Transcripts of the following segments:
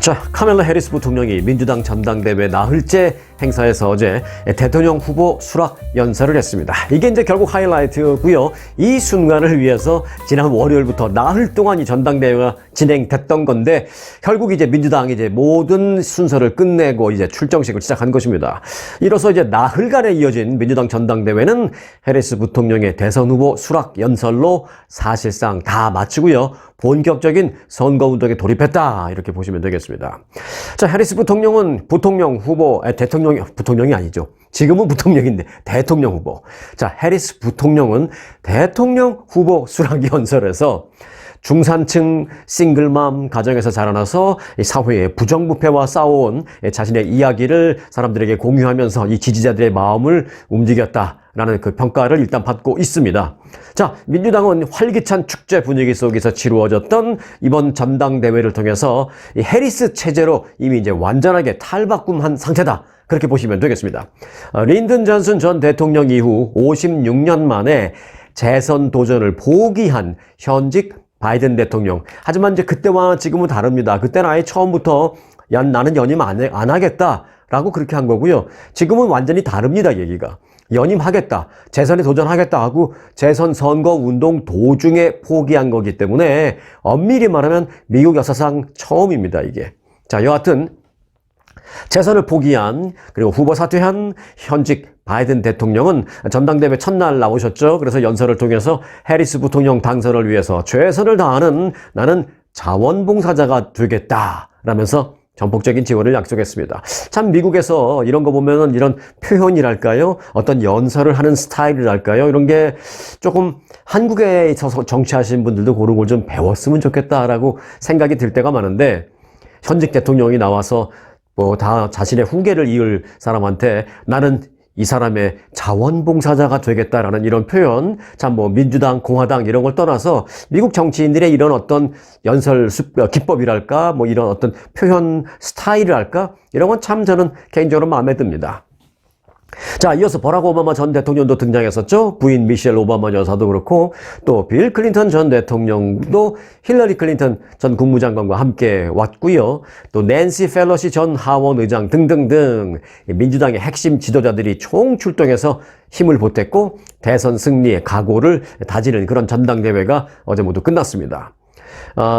자, 카멜라 해리스 부통령이 민주당 전당대회 나흘째 행사에서 어제 대통령 후보 수락 연설을 했습니다. 이게 이제 결국 하이라이트고요. 이 순간을 위해서 지난 월요일부터 나흘 동안 이 전당대회가 진행됐던 건데 결국 이제 민주당이 이제 모든 순서를 끝내고 이제 출정식을 시작한 것입니다. 이로써 이제 나흘간에 이어진 민주당 전당대회는 해리스 부통령의 대선 후보 수락 연설로 사실상 다 마치고요. 본격적인 선거운동에 돌입했다 이렇게 보시면 되겠습니다. 자, 해리스 부통령은 부통령 후보, 부통령이 아니죠. 지금은 부통령인데 대통령 후보. 자, 해리스 부통령은 대통령 후보 수락 연설에서 중산층 싱글맘 가정에서 자라나서 사회의 부정부패와 싸워온 자신의 이야기를 사람들에게 공유하면서 이 지지자들의 마음을 움직였다라는 그 평가를 일단 받고 있습니다. 자, 민주당은 활기찬 축제 분위기 속에서 치루어졌던 이번 전당대회를 통해서 이 해리스 체제로 이미 이제 완전하게 탈바꿈한 상태다. 그렇게 보시면 되겠습니다. 린든 존슨 전 대통령 이후 56년 만에 재선 도전을 포기한 현직 바이든 대통령. 하지만 이제 그때와 지금은 다릅니다. 그때는 아예 처음부터 나는 연임 안 하겠다라고 그렇게 한 거고요. 지금은 완전히 다릅니다, 얘기가. 연임하겠다, 재선에 도전하겠다 하고 재선 선거 운동 도중에 포기한 거기 때문에 엄밀히 말하면 미국 역사상 처음입니다, 이게. 자, 여하튼 재선을 포기한 그리고 후보 사퇴한 현직 바이든 대통령은 전당대회 첫날 나오셨죠. 그래서 연설을 통해서 해리스 부통령 당선을 위해서 최선을 다하는 나는 자원봉사자가 되겠다라면서 전폭적인 지원을 약속했습니다. 참 미국에서 이런 거 보면은 이런 표현이랄까요? 어떤 연설을 하는 스타일이랄까요? 이런 게 조금 한국에 있어서 정치하시는 분들도 그런 걸 좀 배웠으면 좋겠다라고 생각이 들 때가 많은데 현직 대통령이 나와서 뭐 다 자신의 후계를 이을 사람한테 나는 이 사람의 자원봉사자가 되겠다라는 이런 표현, 참 뭐 민주당, 공화당 이런 걸 떠나서 미국 정치인들의 이런 어떤 연설 기법이랄까, 뭐 이런 어떤 표현 스타일이랄까, 이런 건 참 저는 개인적으로 마음에 듭니다. 자, 이어서 버락 오바마 전 대통령도 등장했었죠. 부인 미셸 오바마 여사도 그렇고 또 빌 클린턴 전 대통령도 힐러리 클린턴 전 국무장관과 함께 왔고요. 또 낸시 펠로시 전 하원 의장 등등등 민주당의 핵심 지도자들이 총출동해서 힘을 보탰고 대선 승리의 각오를 다지는 그런 전당대회가 어제 모두 끝났습니다.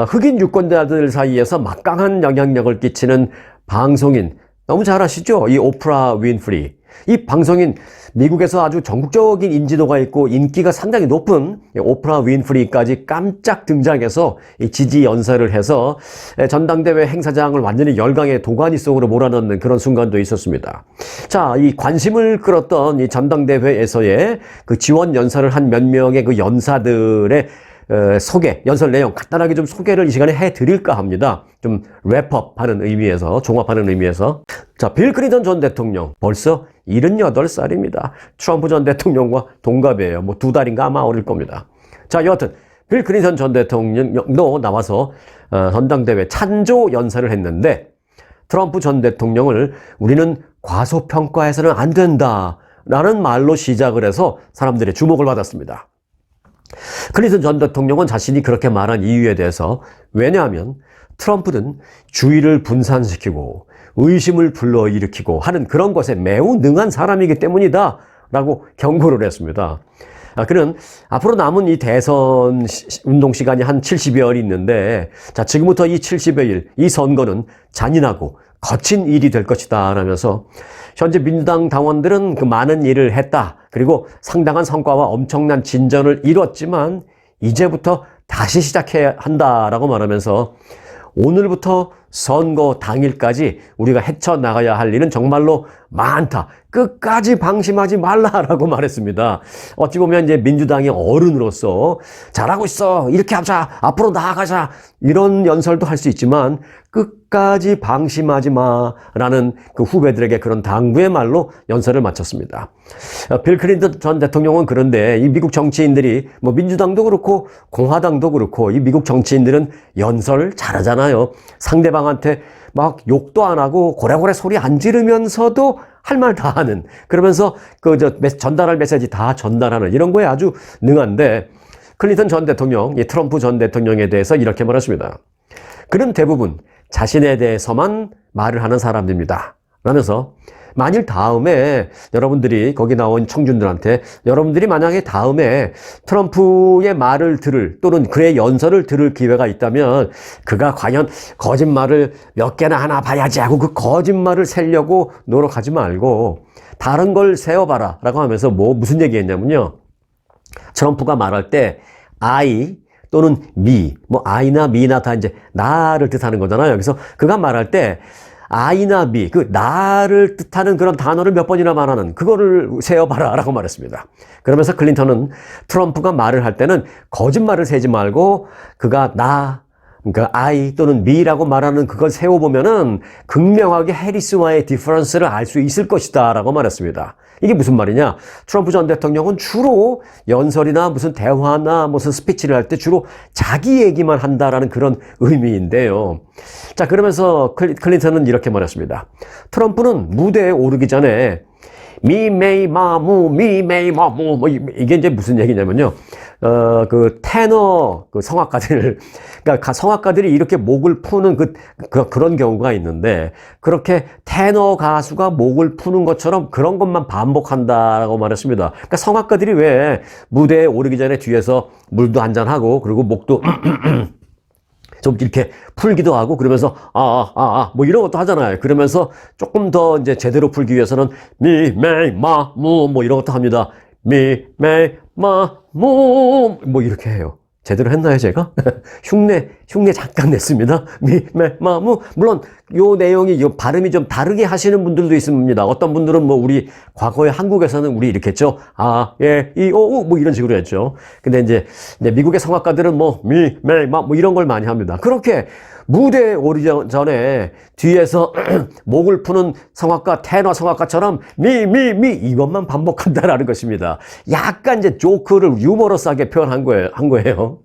흑인 유권자들 사이에서 막강한 영향력을 끼치는 방송인, 너무 잘 아시죠? 이 오프라 윈프리. 이 방송인, 미국에서 아주 전국적인 인지도가 있고 인기가 상당히 높은 오프라 윈프리까지 깜짝 등장해서 이 지지 연설을 해서 전당대회 행사장을 완전히 열강의 도가니 속으로 몰아넣는 그런 순간도 있었습니다. 자, 이 관심을 끌었던 이 전당대회에서의 그 지원 연설을 한 몇 명의 그 연사들의 소개, 연설 내용 간단하게 좀 소개를 이 시간에 해드릴까 합니다. 좀 랩업하는 의미에서, 종합하는 의미에서. 자, 빌 클린턴 전 대통령 벌써 78살입니다. 트럼프 전 대통령과 동갑이에요. 뭐 2달인가 아마 어릴 겁니다. 자, 여하튼 빌 클린턴 전 대통령도 나와서 전당대회 찬조 연설을 했는데 트럼프 전 대통령을 우리는 과소평가해서는 안 된다라는 말로 시작을 해서 사람들의 주목을 받았습니다. 클린턴 전 대통령은 자신이 그렇게 말한 이유에 대해서, 왜냐하면 트럼프는 주의를 분산시키고 의심을 불러일으키고 하는 그런 것에 매우 능한 사람이기 때문이다 라고 경고를 했습니다. 그는 앞으로 남은 이 대선 운동 시간이 한 70여일 있는데, 자, 지금부터 이 70여일, 이 선거는 잔인하고 거친 일이 될 것이다 라면서 현재 민주당 당원들은 그 많은 일을 했다. 그리고 상당한 성과와 엄청난 진전을 이뤘지만 이제부터 다시 시작해야 한다라고 말하면서 오늘부터 선거 당일까지 우리가 헤쳐나가야 할 일은 정말로 많다. 끝까지 방심하지 말라라고 말했습니다. 어찌 보면 이제 민주당의 어른으로서 잘하고 있어, 이렇게 하자, 앞으로 나아가자, 이런 연설도 할 수 있지만 끝까지 방심하지 마라는 그 후배들에게 그런 당부의 말로 연설을 마쳤습니다. 빌 클린턴 전 대통령은 그런데 이 미국 정치인들이, 뭐 민주당도 그렇고 공화당도 그렇고 이 미국 정치인들은 연설 잘하잖아요. 상대방한테 막 욕도 안 하고 고래고래 소리 안 지르면서도 할 말 다 하는, 그러면서 전달할 메시지 다 전달하는 이런 거에 아주 능한데, 클린턴 전 대통령, 트럼프 전 대통령에 대해서 이렇게 말했습니다. 그는 대부분 자신에 대해서만 말을 하는 사람들입니다. 라면서 만일 다음에 여러분들이 거기 나온 청중들한테 여러분들이 만약에 다음에 트럼프의 말을 들을 또는 그의 연설을 들을 기회가 있다면 그가 과연 거짓말을 몇 개나 하나 봐야지 하고 그 거짓말을 세려고 노력하지 말고 다른 걸 세워봐라 라고 하면서 무슨 얘기했냐면요. 트럼프가 말할 때 I 또는 me, I나 me나 다 이제 나를 뜻하는 거잖아요. 그래서 그가 말할 때 I나 me, 그 나를 뜻하는 그런 단어를 몇 번이나 말하는 그거를 세어봐라 라고 말했습니다. 그러면서 클린턴은 트럼프가 말을 할 때는 거짓말을 세지 말고 그가 그러니까 I 또는 me라고 말하는 그걸 세워보면은 극명하게 해리스와의 디퍼런스를 알 수 있을 것이다 라고 말했습니다. 이게 무슨 말이냐? 트럼프 전 대통령은 주로 연설이나 무슨 대화나 무슨 스피치를 할 때 주로 자기 얘기만 한다라는 그런 의미인데요. 자, 그러면서 클린턴은 이렇게 말했습니다. 트럼프는 무대에 오르기 전에 미메이마무 이게 이제 무슨 얘기냐면요. 그 테너 그 성악가들 그러니까 성악가들이 이렇게 목을 푸는 그런 경우가 있는데 그렇게 테너 가수가 목을 푸는 것처럼 그런 것만 반복한다라고 말했습니다. 그러니까 성악가들이 왜 무대에 오르기 전에 뒤에서 물도 한잔 하고 그리고 목도 좀 이렇게 풀기도 하고 그러면서 뭐 이런 것도 하잖아요. 그러면서 조금 더 이제 제대로 풀기 위해서는 미, 메, 마, 무 뭐 이런 것도 합니다. 미, 메, 마, 무 뭐 이렇게 해요. 제대로 했나요, 제가? 흉내 잠깐 냈습니다. 미, 메, 마, 무. 물론, 요 내용이, 요 발음이 좀 다르게 하시는 분들도 있습니다. 어떤 분들은 우리, 과거에 한국에서는 우리 이렇게 했죠. 예, 이, 오, 우, 뭐 이런 식으로 했죠. 근데 이제 미국의 성악가들은 미, 메, 마, 이런 걸 많이 합니다. 그렇게 무대에 오르기 전에 뒤에서 목을 푸는 성악가, 테너 성악가처럼 미, 이것만 반복한다라는 것입니다. 약간 이제 조크를 유머러스하게 표현한 거예요.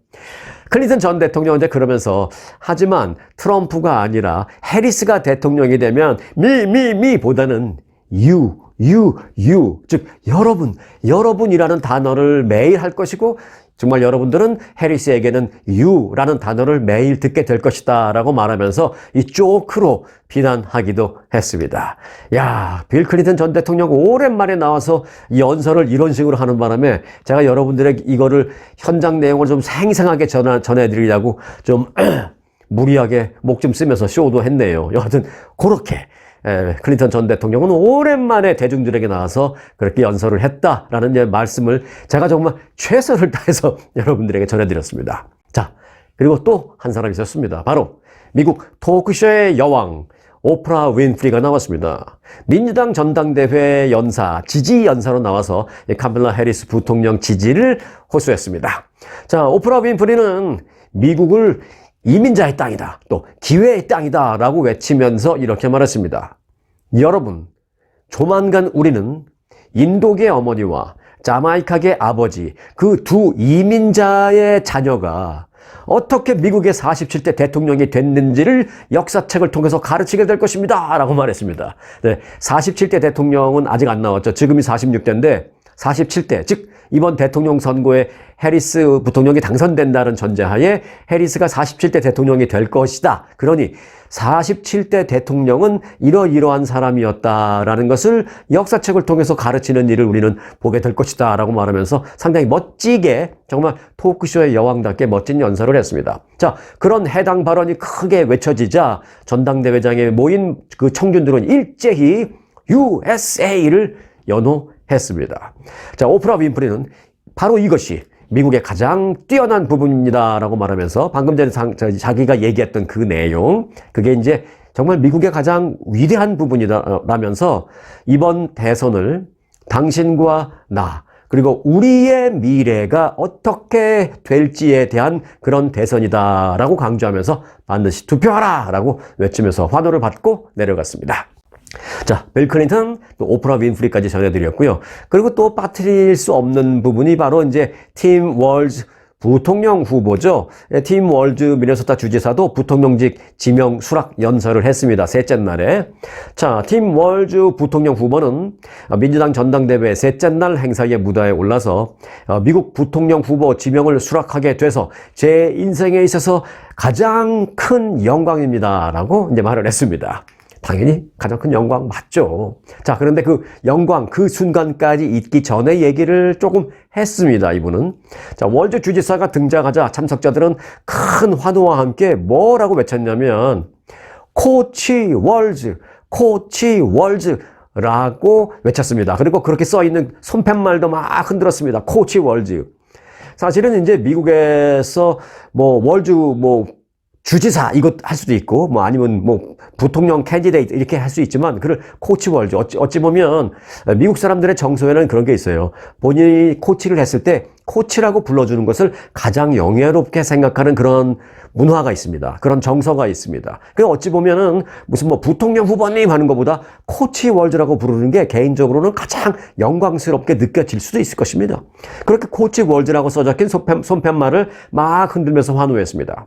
클린턴 전 대통령은 이제 그러면서 하지만 트럼프가 아니라 해리스가 대통령이 되면 미 보다는 you, 즉 여러분이라는 단어를 매일 할 것이고 정말 여러분들은 해리스에게는 you라는 단어를 매일 듣게 될 것이다 라고 말하면서 이 조크로 비난하기도 했습니다. 야, 빌 클린턴 전 대통령 오랜만에 나와서 연설을 이런 식으로 하는 바람에 제가 여러분들에게 이거를 현장 내용을 좀 생생하게 전해드리려고 좀 무리하게 목 좀 쓰면서 쇼도 했네요. 여하튼 그렇게 클린턴 전 대통령은 오랜만에 대중들에게 나와서 그렇게 연설을 했다라는 말씀을 제가 정말 최선을 다해서 여러분들에게 전해드렸습니다. 자, 그리고 또 한 사람이 있었습니다. 바로 미국 토크쇼의 여왕 오프라 윈프리가 나왔습니다. 민주당 전당대회 지지 연사로 나와서 카밀라 해리스 부통령 지지를 호소했습니다. 자, 오프라 윈프리는 미국을 이민자의 땅이다. 또 기회의 땅이다. 라고 외치면서 이렇게 말했습니다. 여러분, 조만간 우리는 인도계 어머니와 자마이카계 아버지 그 두 이민자의 자녀가 어떻게 미국의 47대 대통령이 됐는지를 역사책을 통해서 가르치게 될 것입니다. 라고 말했습니다. 네, 47대 대통령은 아직 안 나왔죠. 지금이 46대인데 47대, 즉 이번 대통령 선거에 해리스 부통령이 당선된다는 전제하에 해리스가 47대 대통령이 될 것이다. 그러니 47대 대통령은 이러이러한 사람이었다라는 것을 역사책을 통해서 가르치는 일을 우리는 보게 될 것이다 라고 말하면서 상당히 멋지게 정말 토크쇼의 여왕답게 멋진 연설을 했습니다. 자, 그런 해당 발언이 크게 외쳐지자 전당대회장에 모인 그 청중들은 일제히 USA를 연호했습니다. 자, 오프라 윈프리는 바로 이것이 미국의 가장 뛰어난 부분입니다 라고 말하면서 방금 전에 자기가 얘기했던 그 내용, 그게 이제 정말 미국의 가장 위대한 부분이라면서 이번 대선을 당신과 나 그리고 우리의 미래가 어떻게 될지에 대한 그런 대선이다 라고 강조하면서 반드시 투표하라 라고 외치면서 환호를 받고 내려갔습니다. 자, 빌 클린턴, 또 오프라 윈프리까지 전해드렸고요. 그리고 또 빠뜨릴 수 없는 부분이 바로 이제 팀 월즈 부통령 후보죠. 팀 월즈 미네소타 주지사도 부통령직 지명 수락 연설을 했습니다. 셋째 날에. 자, 팀 월즈 부통령 후보는 민주당 전당대회 셋째 날 행사의 무대에 올라서 미국 부통령 후보 지명을 수락하게 돼서 제 인생에 있어서 가장 큰 영광입니다. 라고 이제 말을 했습니다. 당연히 가장 큰 영광 맞죠. 자, 그런데 그 영광, 그 순간까지 있기 전에 얘기를 조금 했습니다, 이분은. 자, 월즈 주지사가 등장하자 참석자들은 큰 환호와 함께 뭐라고 외쳤냐면, 코치 월즈, 코치 월즈 라고 외쳤습니다. 그리고 그렇게 써있는 손팻말도 막 흔들었습니다. 코치 월즈. 사실은 이제 미국에서 월즈 주지사 이것 할 수도 있고 아니면 부통령 캔디데이트 이렇게 할 수 있지만 그걸 코치 월즈 어찌 보면 미국 사람들의 정서에는 그런 게 있어요. 본인이 코치를 했을 때 코치라고 불러주는 것을 가장 영예롭게 생각하는 그런 문화가 있습니다. 그런 정서가 있습니다. 그래서 어찌 보면은 무슨 부통령 후보님 하는 것보다 코치 월즈라고 부르는 게 개인적으로는 가장 영광스럽게 느껴질 수도 있을 것입니다. 그렇게 코치 월즈라고 써적힌 손팻말을 막 흔들면서 환호했습니다.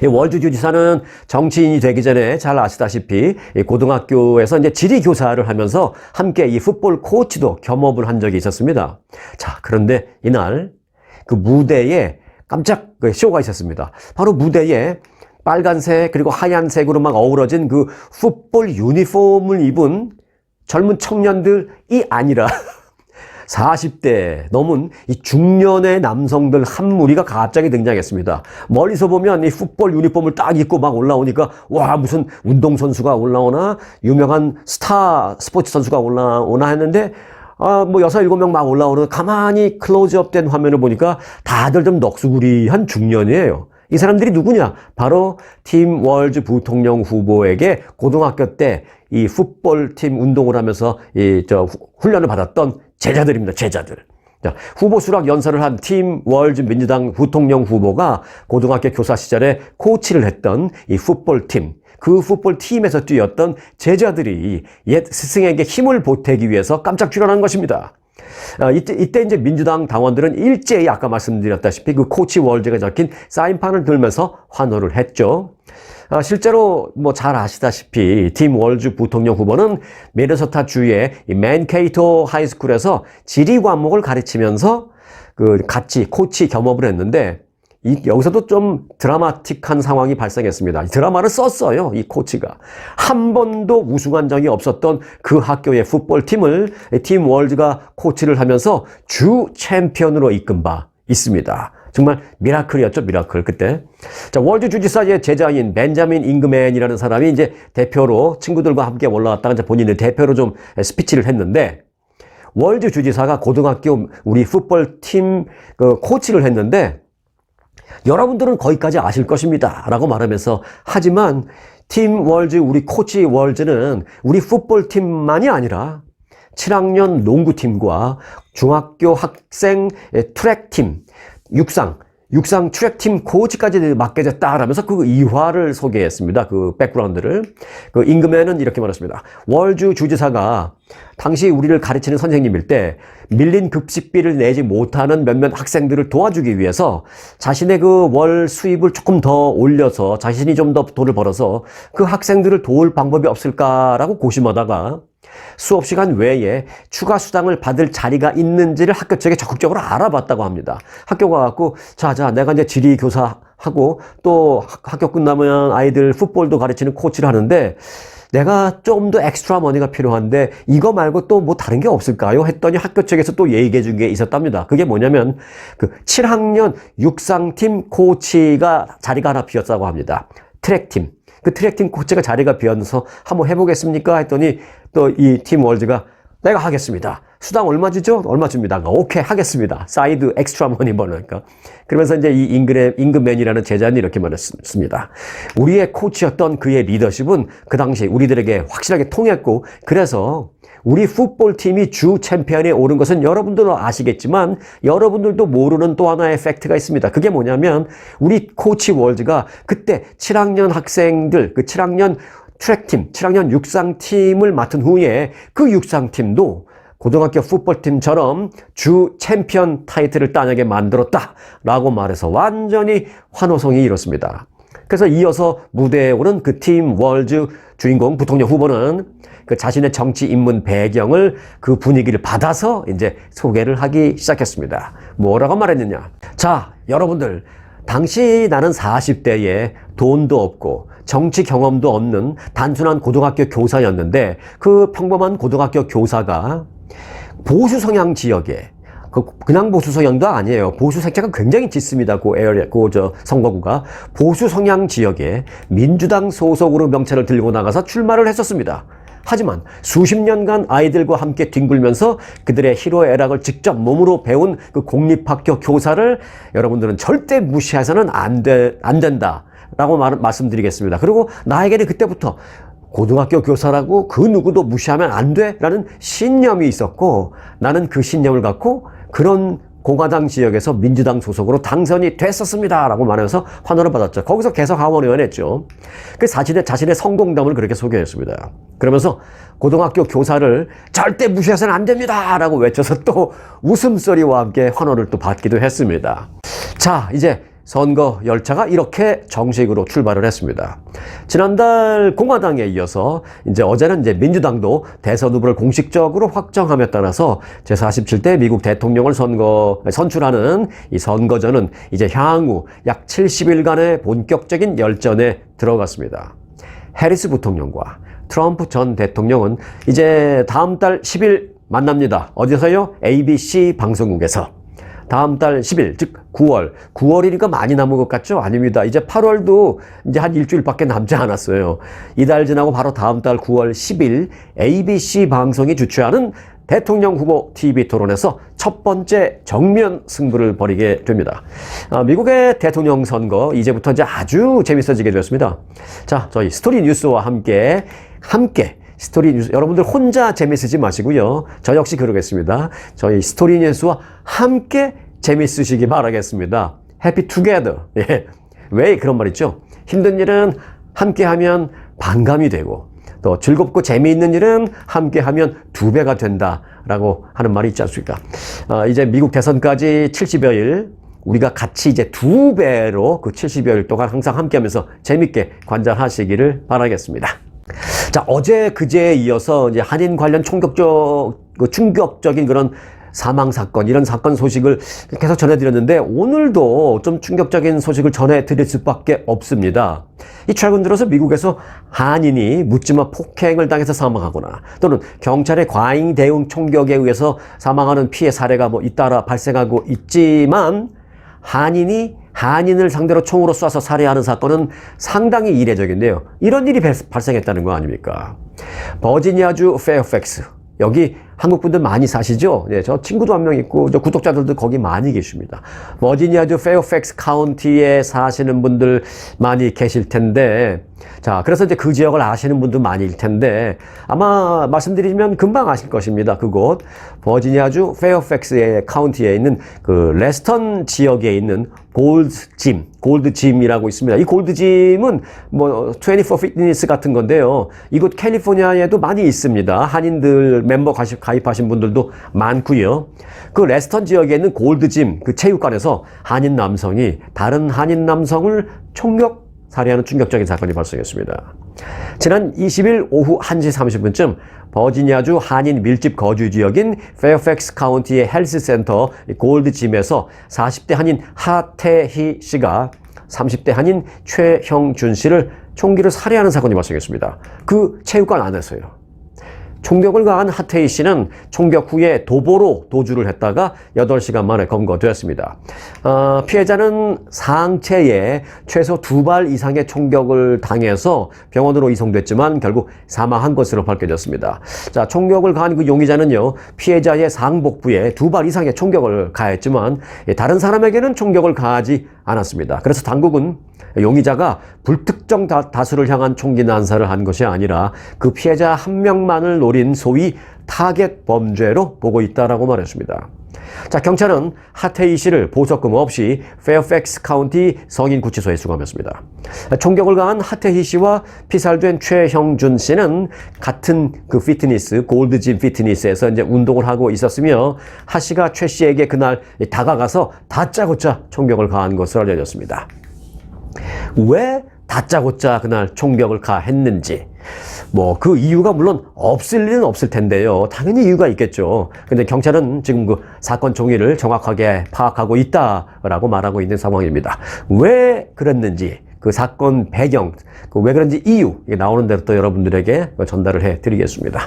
이 월즈 주지사는 정치인이 되기 전에 잘 아시다시피 고등학교에서 이제 지리 교사를 하면서 함께 이 풋볼 코치도 겸업을 한 적이 있었습니다. 자, 그런데 이날 그 무대에 깜짝 쇼가 있었습니다. 바로 무대에 빨간색 그리고 하얀색으로 막 어우러진 그 풋볼 유니폼을 입은 젊은 청년들이 아니라 40대 넘은 이 중년의 남성들 한 무리가 갑자기 등장했습니다. 멀리서 보면 이 풋볼 유니폼을 딱 입고 막 올라오니까 와, 무슨 운동선수가 올라오나 유명한 스타 스포츠 선수가 올라오나 했는데 6, 7명 막 올라오는 가만히 클로즈업 된 화면을 보니까 다들 좀 넋두구리한 중년이에요. 이 사람들이 누구냐? 바로 팀 월즈 부통령 후보에게 고등학교 때 이 풋볼팀 운동을 하면서 훈련을 받았던 제자들입니다. 제자들. 자, 후보 수락 연설을 한 팀 월즈 민주당 부통령 후보가 고등학교 교사 시절에 코치를 했던 이 풋볼팀, 그 풋볼팀에서 뛰었던 제자들이 옛 스승에게 힘을 보태기 위해서 깜짝 출연한 것입니다. 이때 이제 민주당 당원들은 일제히 아까 말씀드렸다시피 그 코치 월즈가 적힌 사인판을 들면서 환호를 했죠. 실제로 잘 아시다시피 팀 월즈 부통령 후보는 미네소타 주의 맨케이토 하이스쿨에서 지리 과목을 가르치면서 같이 코치 겸업을 했는데 여기서도 좀 드라마틱한 상황이 발생했습니다. 드라마를 썼어요, 이 코치가. 한 번도 우승한 적이 없었던 그 학교의 풋볼팀을 팀 월즈가 코치를 하면서 주 챔피언으로 이끈 바 있습니다. 정말 미라클이었죠, 미라클, 그때. 자, 월즈 주지사의 제자인 벤자민 잉그맨이라는 사람이 이제 대표로 친구들과 함께 올라왔다가 이제 본인의 대표로 좀 스피치를 했는데, 월즈 주지사가 고등학교 우리 풋볼팀 코치를 했는데, 여러분들은 거기까지 아실 것입니다. 라고 말하면서, 하지만 팀 월즈, 우리 코치 월즈는 우리 풋볼팀만이 아니라 7학년 농구팀과 중학교 학생 트랙팀, 육상 트랙팀 코치까지 맡게 됐다라면서 그 이화를 소개했습니다. 그 백그라운드를. 그 잉그맨은 이렇게 말했습니다. 월즈 주지사가 당시 우리를 가르치는 선생님일 때 밀린 급식비를 내지 못하는 몇몇 학생들을 도와주기 위해서 자신의 그 월 수입을 조금 더 올려서 자신이 좀 더 돈을 벌어서 그 학생들을 도울 방법이 없을까라고 고심하다가 수업 시간 외에 추가 수당을 받을 자리가 있는지를 학교 측에 적극적으로 알아봤다고 합니다. 학교가 갖고 자 내가 이제 지리 교사하고 또 학교 끝나면 아이들 풋볼도 가르치는 코치를 하는데 내가 좀 더 엑스트라 머니가 필요한데 이거 말고 또 다른 게 없을까요? 했더니 학교 측에서 또 얘기해 준 게 있었답니다. 그게 뭐냐면 그 7학년 육상팀 코치가 자리가 하나 비었다고 합니다. 트랙팀. 그 트랙팀 코치가 자리가 비어서 한번 해보겠습니까? 했더니 또 이 팀 월즈가 내가 하겠습니다. 수당 얼마 주죠? 얼마 줍니다. 오케이, 하겠습니다. 사이드 엑스트라 머니 버니까. 그러면서 이제 이 잉그맨이라는 제자는 이렇게 말했습니다. 우리의 코치였던 그의 리더십은 그 당시 우리들에게 확실하게 통했고, 그래서 우리 풋볼팀이 주 챔피언에 오른 것은 여러분들도 아시겠지만 여러분들도 모르는 또 하나의 팩트가 있습니다. 그게 뭐냐면 우리 코치 월즈가 그때 7학년 학생들, 그 7학년 트랙팀, 7학년 육상팀을 맡은 후에 그 육상팀도 고등학교 풋볼팀처럼 주 챔피언 타이틀을 따내게 만들었다라고 말해서 완전히 환호성이 일었습니다. 그래서 이어서 무대에 오른 그 팀 월즈 주인공 부통령 후보는 그 자신의 정치 입문 배경을 그 분위기를 받아서 이제 소개를 하기 시작했습니다. 뭐라고 말했느냐? 자, 여러분들, 당시 나는 40대에 돈도 없고 정치 경험도 없는 단순한 고등학교 교사였는데 그 평범한 고등학교 교사가 보수 성향 지역에 그냥 보수 성향도 아니에요. 보수 색채가 굉장히 짙습니다. 선거구가 보수 성향 지역에 민주당 소속으로 명찰을 들고 나가서 출마를 했었습니다. 하지만 수십 년간 아이들과 함께 뒹굴면서 그들의 희로애락을 직접 몸으로 배운 그 공립학교 교사를 여러분들은 절대 무시해서는 안 된다라고 말씀드리겠습니다. 그리고 나에게는 그때부터 고등학교 교사라고 그 누구도 무시하면 안 돼라는 신념이 있었고 나는 그 신념을 갖고 그런 공화당 지역에서 민주당 소속으로 당선이 됐었습니다 라고 말하면서 환호를 받았죠. 거기서 개석 하원의원 했죠. 그 자신의 성공담을 그렇게 소개했습니다. 그러면서 고등학교 교사를 절대 무시해서는 안 됩니다 라고 외쳐서 또 웃음소리와 함께 환호를 또 받기도 했습니다. 자, 이제 선거 열차가 이렇게 정식으로 출발을 했습니다. 지난달 공화당에 이어서 어제는 민주당도 대선 후보를 공식적으로 확정함에 따라서 제47대 미국 대통령을 선출하는 이 선거전은 이제 향후 약 70일간의 본격적인 열전에 들어갔습니다. 해리스 부통령과 트럼프 전 대통령은 이제 다음 달 10일 만납니다. 어디서요? ABC 방송국에서. 다음 달 10일, 즉 9월. 9월이니까 많이 남은 것 같죠? 아닙니다. 이제 8월도 이제 한 일주일밖에 남지 않았어요. 이달 지나고 바로 다음 달 9월 10일 ABC 방송이 주최하는 대통령 후보 TV 토론에서 첫 번째 정면 승부를 벌이게 됩니다. 미국의 대통령 선거 이제부터 이제 아주 재밌어지게 되었습니다. 자, 저희 스토리 뉴스와 함께 스토리 뉴스, 여러분들 혼자 재밌으지 마시고요. 저 역시 그러겠습니다. 저희 스토리 뉴스와 함께 재밌으시기 바라겠습니다. 해피 투게더. 예. 왜 그런 말 있죠? 힘든 일은 함께하면 반감이 되고 또 즐겁고 재미있는 일은 함께하면 2배가 된다라고 하는 말이 있지 않습니까? 이제 미국 대선까지 70여일 우리가 같이 이제 2배로 그 70여일 동안 항상 함께하면서 재밌게 관찰하시기를 바라겠습니다. 자, 어제 그제에 이어서 이제 한인 관련 충격적인 그런 사망 사건, 이런 사건 소식을 계속 전해드렸는데 오늘도 좀 충격적인 소식을 전해드릴 수밖에 없습니다. 이 최근 들어서 미국에서 한인이 묻지마 폭행을 당해서 사망하거나 또는 경찰의 과잉 대응 총격에 의해서 사망하는 피해 사례가 잇따라 발생하고 있지만 한인을 상대로 총으로 쏴서 살해하는 사건은 상당히 이례적인데요. 이런 일이 발생했다는 거 아닙니까? 버지니아주 페어팩스. 여기 한국 분들 많이 사시죠? 네, 저 친구도 한 명 있고, 저 구독자들도 거기 많이 계십니다. 버지니아주 페어팩스 카운티에 사시는 분들 많이 계실 텐데, 자, 그래서 이제 그 지역을 아시는 분도 많일 텐데, 아마 말씀드리면 금방 아실 것입니다. 그곳, 버지니아주 페어팩스 카운티에 있는 그 레스턴 지역에 있는 골드짐이라고 있습니다. 이 골드짐은 24 피트니스 같은 건데요. 이곳 캘리포니아에도 많이 있습니다. 한인들 멤버 가입하신 분들도 많고요. 그 레스턴 지역에 있는 골드짐, 그 체육관에서 한인 남성이 다른 한인 남성을 살해하는 충격적인 사건이 발생했습니다. 지난 20일 오후 1시 30분쯤 버지니아주 한인 밀집 거주 지역인 페어팩스 카운티의 헬스센터 골드짐에서 40대 한인 하태희 씨가 30대 한인 최형준 씨를 총기로 살해하는 사건이 발생했습니다. 그 체육관 안에서요. 총격을 가한 하태희 씨는 총격 후에 도보로 도주를 했다가 8시간 만에 검거되었습니다. 피해자는 상체에 최소 2발 이상의 총격을 당해서 병원으로 이송됐지만 결국 사망한 것으로 밝혀졌습니다. 자, 총격을 가한 그 용의자는요, 피해자의 상복부에 2발 이상의 총격을 가했지만 다른 사람에게는 총격을 가하지 않았습니다. 그래서 당국은 용의자가 불특정 다수를 향한 총기 난사를 한 것이 아니라 그 피해자 한 명만을 노린 소위 타겟 범죄로 보고 있다라고 말했습니다. 자, 경찰은 하태희 씨를 보석금 없이 페어팩스 카운티 성인구치소에 수감했습니다. 총격을 가한 하태희 씨와 피살된 최형준 씨는 같은 그 피트니스, 골드짐 피트니스에서 이제 운동을 하고 있었으며 하 씨가 최 씨에게 그날 다가가서 다짜고짜 총격을 가한 것으로 알려졌습니다. 왜 다짜고짜 그날 총격을 가했는지 뭐 그 이유가 물론 없을 리는 없을 텐데요. 당연히 이유가 있겠죠. 근데 경찰은 지금 그 사건 종이를 정확하게 파악하고 있다라고 말하고 있는 상황입니다. 왜 그랬는지 그 사건 배경, 왜 그런지 이유 이게 나오는 대로 또 여러분들에게 전달을 해드리겠습니다.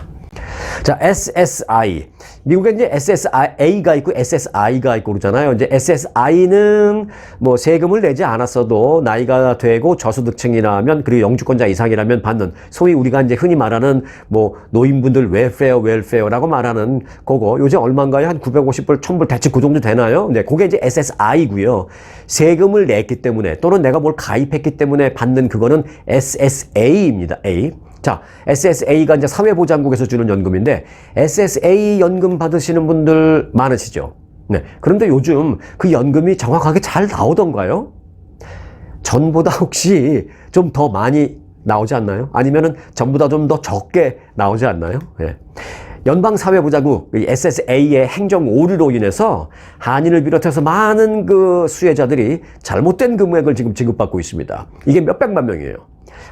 자, SSI. 미국에 이제 SSA가 있고 SSI가 있고 그러잖아요. 이제 SSI는 뭐 세금을 내지 않았어도 나이가 되고 저소득층이라면 그리고 영주권자 이상이라면 받는 소위 우리가 이제 흔히 말하는 뭐 노인분들 웰페어라고 말하는 그거 요즘 얼마인가요? 한 950불, 1000불 대충 그 정도 되나요? 네, 그게 이제 SSI고요. 세금을 냈기 때문에 또는 내가 뭘 가입했기 때문에 받는 그거는 SSA입니다. A. 자, SSA가 이제 사회보장국에서 주는 연금인데 SSA 연금 받으시는 분들 많으시죠? 네. 그런데 요즘 그 연금이 정확하게 잘 나오던가요? 전보다 혹시 좀 더 많이 나오지 않나요? 아니면은 전보다 좀 더 적게 나오지 않나요? 네. 연방사회보장국 SSA의 행정 오류로 인해서 한인을 비롯해서 많은 그 수혜자들이 잘못된 금액을 지금 지급받고 있습니다. 이게 몇백만 명이에요.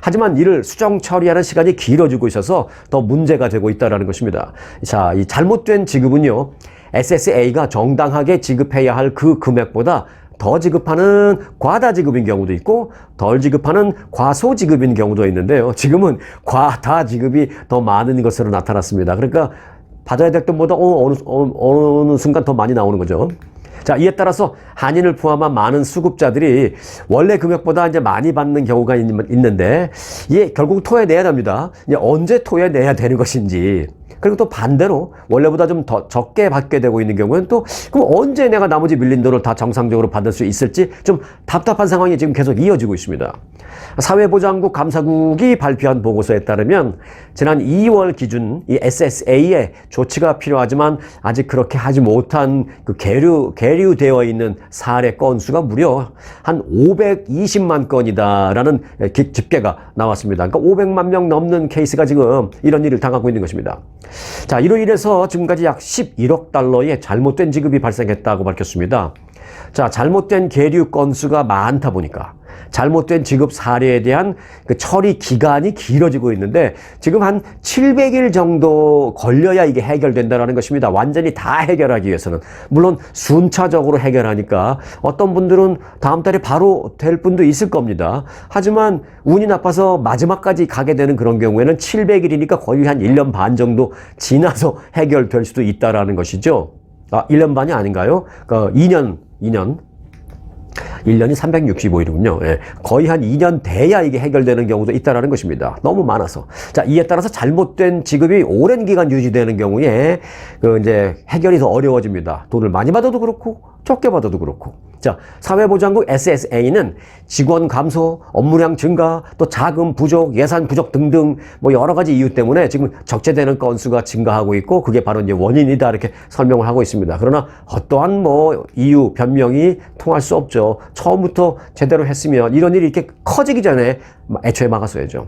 하지만 이를 수정 처리하는 시간이 길어지고 있어서 더 문제가 되고 있다는 것입니다. 자, 이 잘못된 지급은요, SSA가 정당하게 지급해야 할 그 금액보다 더 지급하는 과다 지급인 경우도 있고 덜 지급하는 과소 지급인 경우도 있는데요. 지금은 과다 지급이 더 많은 것으로 나타났습니다. 그러니까 받아야 될 돈보다 어느 순간 더 많이 나오는 거죠. 자, 이에 따라서 한인을 포함한 많은 수급자들이 원래 금액보다 이제 많이 받는 경우가 있는데 이게 결국 토해내야 됩니다. 이제 언제 토해내야 되는 것인지. 그리고 또 반대로 원래보다 좀 더 적게 받게 되고 있는 경우는 또 그럼 언제 내가 나머지 밀린 돈을 다 정상적으로 받을 수 있을지 좀 답답한 상황이 지금 계속 이어지고 있습니다. 사회보장국 감사국이 발표한 보고서에 따르면 지난 2월 기준 이 SSA에 조치가 필요하지만 아직 그렇게 하지 못한 그 계류되어 있는 사례 건수가 무려 한 520만 건이다라는 집계가 나왔습니다. 그러니까 500만 명 넘는 케이스가 지금 이런 일을 당하고 있는 것입니다. 자, 이로 인해서 지금까지 약 11억 달러의 잘못된 지급이 발생했다고 밝혔습니다. 자, 잘못된 계류 건수가 많다 보니까 잘못된 지급 사례에 대한 그 처리 기간이 길어지고 있는데 지금 한 700일 정도 걸려야 이게 해결된다는 것입니다. 완전히 다 해결하기 위해서는. 물론 순차적으로 해결하니까 어떤 분들은 다음 달에 바로 될 분도 있을 겁니다. 하지만 운이 나빠서 마지막까지 가게 되는 그런 경우에는 700일이니까 거의 한 1년 반 정도 지나서 해결될 수도 있다는 것이죠. 아, 1년 반이 아닌가요? 그러니까 2년 1년이 365일이군요. 예, 거의 한 2년 돼야 이게 해결되는 경우도 있다는 것입니다. 너무 많아서. 자, 이에 따라서 잘못된 지급이 오랜 기간 유지되는 경우에 이제 해결이 더 어려워집니다. 돈을 많이 받아도 그렇고 적게 받아도 그렇고. 자, 사회보장국 SSA는 직원 감소, 업무량 증가, 또 자금 부족, 예산 부족 등등 뭐 여러 가지 이유 때문에 지금 적재되는 건수가 증가하고 있고 그게 바로 이제 원인이다 이렇게 설명을 하고 있습니다. 그러나 어떠한 뭐 이유, 변명이 통할 수 없죠. 처음부터 제대로 했으면 이런 일이 이렇게 커지기 전에 애초에 막았어야죠.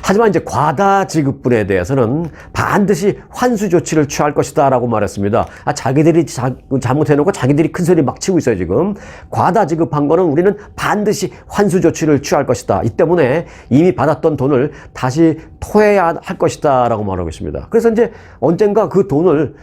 하지만 이제 과다 지급분에 대해서는 반드시 환수 조치를 취할 것이다 라고 말했습니다. 자기들이 잘못해놓고 자기들이 큰 소리 막 치고 있어요 지금. 과다 지급한 거는 우리는 반드시 환수 조치를 취할 것이다. 이 때문에 이미 받았던 돈을 다시 토해야 할 것이다 라고 말하고 있습니다. 그래서 이제 언젠가 그 돈을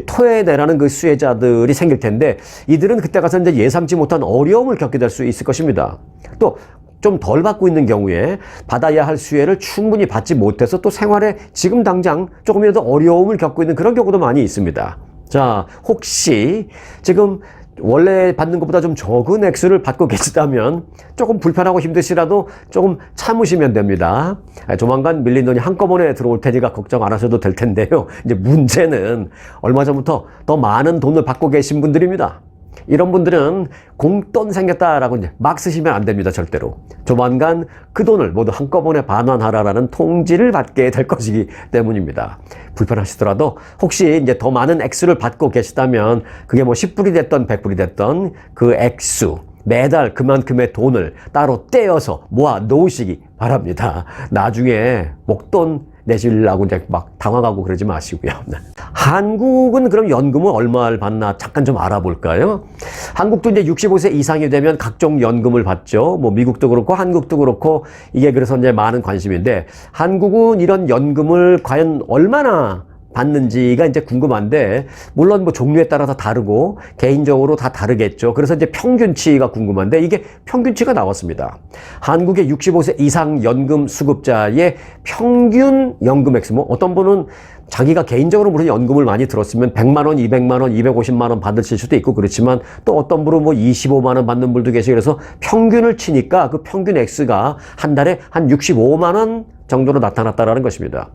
토해내라는 그 수혜자들이 생길 텐데 이들은 그때 가서 이제 예상치 못한 어려움을 겪게 될 수 있을 것입니다. 또 좀 덜 받고 있는 경우에 받아야 할 수혜를 충분히 받지 못해서 또 생활에 지금 당장 조금이라도 어려움을 겪고 있는 그런 경우도 많이 있습니다. 자, 혹시 지금 원래 받는 것보다 좀 적은 액수를 받고 계시다면 조금 불편하고 힘드시라도 조금 참으시면 됩니다. 조만간 밀린 돈이 한꺼번에 들어올 테니까 걱정 안 하셔도 될 텐데요. 이제 문제는 얼마 전부터 더 많은 돈을 받고 계신 분들입니다. 이런 분들은 공돈 생겼다라고 이제 막 쓰시면 안 됩니다. 절대로. 조만간 그 돈을 모두 한꺼번에 반환하라라는 통지를 받게 될 것이기 때문입니다. 불편하시더라도 혹시 이제 더 많은 액수를 받고 계시다면 그게 뭐 10불이 됐던 100불이 됐던 그 액수 매달 그만큼의 돈을 따로 떼어서 모아 놓으시기 바랍니다. 나중에 목돈 내시려고 이제 막 당황하고 그러지 마시고요. 한국은 그럼 연금은 얼마를 받나 잠깐 좀 알아볼까요? 한국도 이제 65세 이상이 되면 각종 연금을 받죠. 뭐 미국도 그렇고 한국도 그렇고 이게 그래서 이제 많은 관심인데 한국은 이런 연금을 과연 얼마나 받는지가 이제 궁금한데 물론 뭐 종류에 따라서 다르고 개인적으로 다 다르겠죠. 그래서 이제 평균치가 궁금한데 이게 평균치가 나왔습니다. 한국의 65세 이상 연금 수급자의 평균 연금 액수 뭐 어떤 분은 자기가 개인적으로 무슨 연금을 많이 들었으면 100만 원, 200만 원, 250만 원 받으실 수도 있고 그렇지만 또 어떤 분은 뭐 25만 원 받는 분도 계시고 그래서 평균을 치니까 그 평균 액수가 한 달에 한 65만 원 정도로 나타났다라는 것입니다.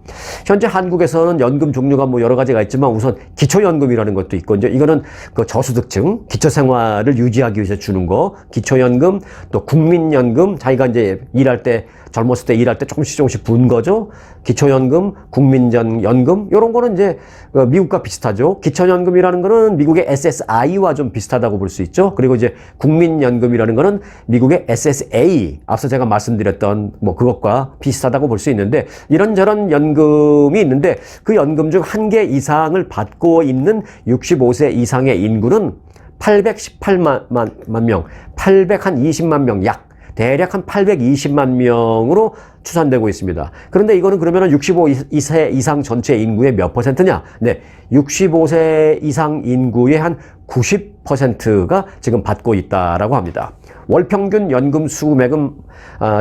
현재 한국에서는 연금 종류가 뭐 여러 가지가 있지만 우선 기초연금이라는 것도 있고 이제 이거는 그 저소득층 기초생활을 유지하기 위해서 주는 거 기초연금 또 국민연금 자기가 이제 일할 때 젊었을 때 일할 때 조금씩 분 거죠. 기초연금, 국민연금 이런 거는 이제 미국과 비슷하죠. 기초연금이라는 거는 미국의 SSI와 좀 비슷하다고 볼 수 있죠. 그리고 이제 국민연금이라는 거는 미국의 SSA 앞서 제가 말씀드렸던 뭐 그것과 비슷하다고 볼 수 있는데 이런저런 연금이 있는데 그 연금 중 한 개 이상을 받고 있는 65세 이상의 인구는 818만 명, 820만 명 약. 대략 한 820만 명으로 추산되고 있습니다. 그런데 이거는 그러면 65세 이상 전체 인구의 몇 퍼센트냐? 네, 65세 이상 인구의 한 90%가 지금 받고 있다라고 합니다. 월 평균 연금 수금액은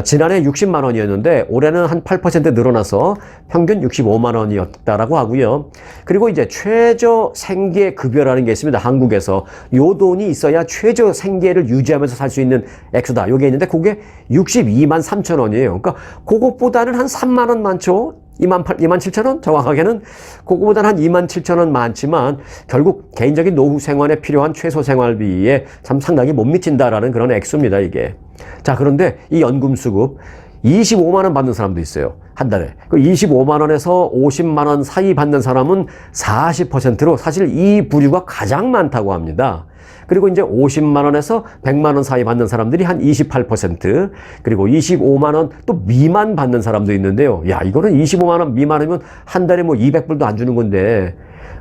지난해 60만 원이었는데 올해는 한 8% 늘어나서 평균 65만 원이었다라고 하고요. 그리고 이제 최저 생계 급여라는 게 있습니다. 한국에서 요 돈이 있어야 최저 생계를 유지하면서 살 수 있는 액수다. 요게 있는데 그게 62만 3천 원이에요. 그러니까 그것보다는 한 3만 원 많죠. 2만 7천 원? 정확하게는 그거보다는 한 2만 7천 원 많지만 결국 개인적인 노후 생활에 필요한 최소 생활비에 참 상당히 못 미친다라는 그런 액수입니다, 이게. 자, 그런데 이 연금 수급 25만 원 받는 사람도 있어요. 한 달에. 그 25만 원에서 50만 원 사이 받는 사람은 40%로 사실 이 부류가 가장 많다고 합니다. 그리고 이제 50만 원에서 100만 원 사이 받는 사람들이 한 28%, 그리고 25만 원 또 미만 받는 사람도 있는데요. 야, 이거는 25만 원 미만이면 한 달에 뭐 200불도 안 주는 건데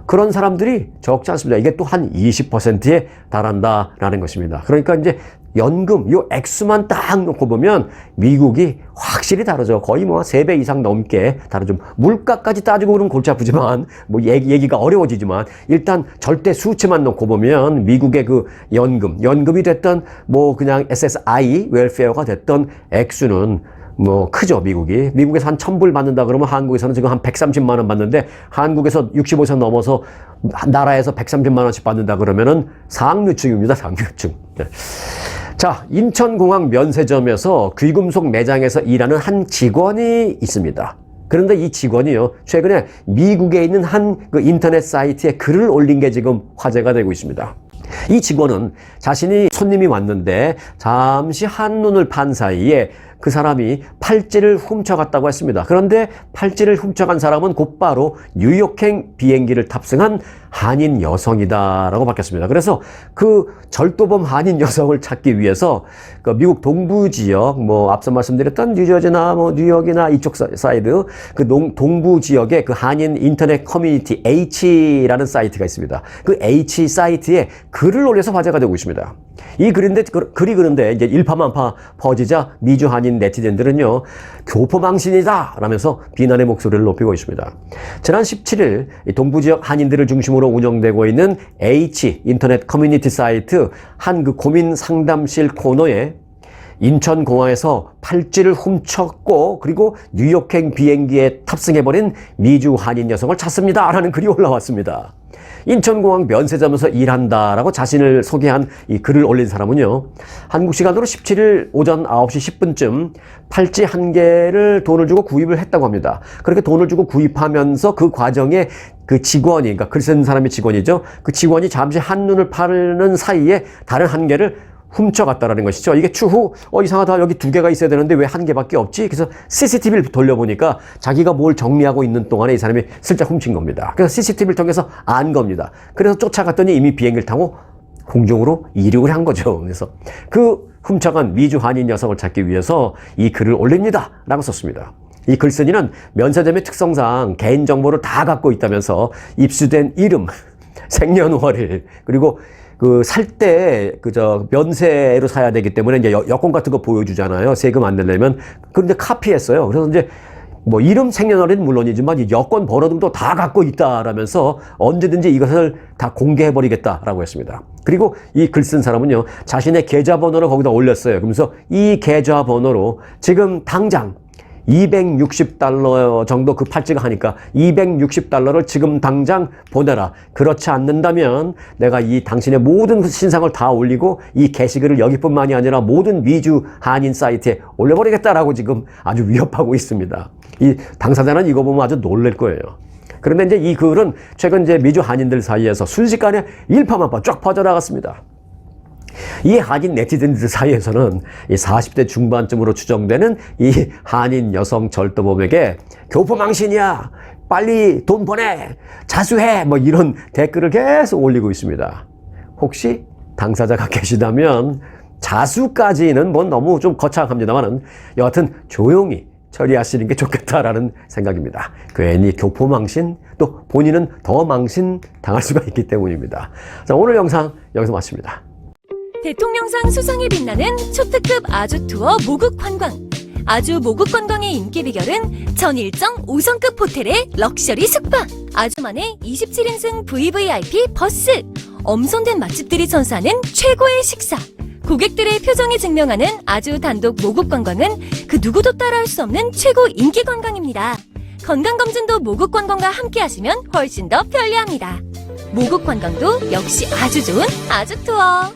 그런 사람들이 적지 않습니다. 이게 또 한 20%에 달한다라는 것입니다. 그러니까 이제 연금, 요 액수만 딱 놓고 보면 미국이 확실히 다르죠. 거의 뭐 3배 이상 넘게 다르죠. 물가까지 따지고 그러면 골치 아프지만, 뭐 얘기가 어려워지지만, 일단 절대 수치만 놓고 보면 미국의 그 연금이 됐던 뭐 그냥 SSI, 웰페어가 됐던 액수는 뭐 크죠. 미국에서 한 1,000불 받는다 그러면 한국에서는 지금 한 130만 원 받는데 한국에서 65세 넘어서 나라에서 130만 원씩 받는다 그러면은 상류층입니다. 상류층. 네. 자, 인천공항 면세점에서 귀금속 매장에서 일하는 한 직원이 있습니다. 그런데 이 직원이요, 최근에 미국에 있는 한 그 인터넷 사이트에 글을 올린 게 지금 화제가 되고 있습니다. 이 직원은 자신이 손님이 왔는데 잠시 한눈을 판 사이에 그 사람이 팔찌를 훔쳐갔다고 했습니다. 그런데 팔찌를 훔쳐간 사람은 곧바로 뉴욕행 비행기를 탑승한 한인 여성이다라고 밝혔습니다. 그래서 그 절도범 한인 여성을 찾기 위해서 그 미국 동부 지역, 뭐 앞서 말씀드렸던 뉴저지나 뭐 뉴욕이나 이쪽 사이드 그 동부 지역에 그 한인 인터넷 커뮤니티 H라는 사이트가 있습니다. 그 H 사이트에 글을 올려서 화제가 되고 있습니다. 이 글이 그런데 이제 일파만파 퍼지자 미주 한인 네티즌들은요, 교포망신이다 라면서 비난의 목소리를 높이고 있습니다. 지난 17일 동부 지역 한인들을 중심으로 운영되고 있는 H 인터넷 커뮤니티 사이트 한 그 고민 상담실 코너에 인천공항에서 팔찌를 훔쳤고 그리고 뉴욕행 비행기에 탑승해버린 미주 한인 여성을 찾습니다 라는 글이 올라왔습니다. 인천공항 면세점에서 일한다라고 자신을 소개한 이 글을 올린 사람은요, 한국 시간으로 17일 오전 9시 10분쯤 팔찌 한 개를 돈을 주고 구입을 했다고 합니다. 그렇게 돈을 주고 구입하면서 그 과정에 그 직원이, 그러니까 글 쓴 사람의 직원이죠. 그 직원이 잠시 한눈을 파는 사이에 다른 한 개를 훔쳐갔다라는 것이죠. 이게 추후 이상하다, 여기 두 개가 있어야 되는데 왜 한 개밖에 없지? 그래서 CCTV를 돌려보니까 자기가 뭘 정리하고 있는 동안에 이 사람이 슬쩍 훔친 겁니다. 그래서 CCTV를 통해서 안 겁니다. 그래서 쫓아갔더니 이미 비행기를 타고 공중으로 이륙을 한 거죠. 그래서 그 훔쳐간 미주 한인 여성을 찾기 위해서 이 글을 올립니다 라고 썼습니다. 이 글쓴이는 면세점의 특성상 개인정보를 다 갖고 있다면서 입수된 이름, 생년월일, 그리고 살 때, 면세로 사야 되기 때문에 이제 여권 같은 거 보여주잖아요. 세금 안 내려면. 그런데 카피했어요. 그래서 이제 뭐 이름, 생년월일은 물론이지만 이 여권 번호 등도 다 갖고 있다라면서 언제든지 이것을 다 공개해버리겠다라고 했습니다. 그리고 이 글 쓴 사람은요, 자신의 계좌번호를 거기다 올렸어요. 그러면서 이 계좌번호로 지금 당장 $260 정도 그 팔찌가 하니까 $260를 지금 당장 보내라. 그렇지 않는다면 내가 이 당신의 모든 신상을 다 올리고 이 게시글을 여기뿐만이 아니라 모든 미주 한인 사이트에 올려버리겠다라고 지금 아주 위협하고 있습니다. 이 당사자는 이거 보면 아주 놀랄 거예요. 그런데 이제 이 글은 최근 이제 미주 한인들 사이에서 순식간에 일파만파 쫙 퍼져나갔습니다. 이 한인 네티즌들 사이에서는 이 40대 중반쯤으로 추정되는 이 한인 여성 절도범에게 교포망신이야, 빨리 돈 보내, 자수해, 뭐 이런 댓글을 계속 올리고 있습니다. 혹시 당사자가 계시다면 자수까지는 뭐 너무 좀 거창합니다만은 여하튼 조용히 처리하시는 게 좋겠다라는 생각입니다. 괜히 교포망신, 또 본인은 더 망신 당할 수가 있기 때문입니다. 자, 오늘 영상 여기서 마칩니다. 대통령상 수상에 빛나는 초특급 아주 투어 모국 관광. 아주 모국 관광의 인기 비결은 전 일정 5성급 호텔의 럭셔리 숙박. 아주만의 27인승 VVIP 버스. 엄선된 맛집들이 선사하는 최고의 식사. 고객들의 표정이 증명하는 아주 단독 모국 관광은 그 누구도 따라할 수 없는 최고 인기 관광입니다. 건강검진도 모국 관광과 함께 하시면 훨씬 더 편리합니다. 모국 관광도 역시 아주 좋은 아주 투어.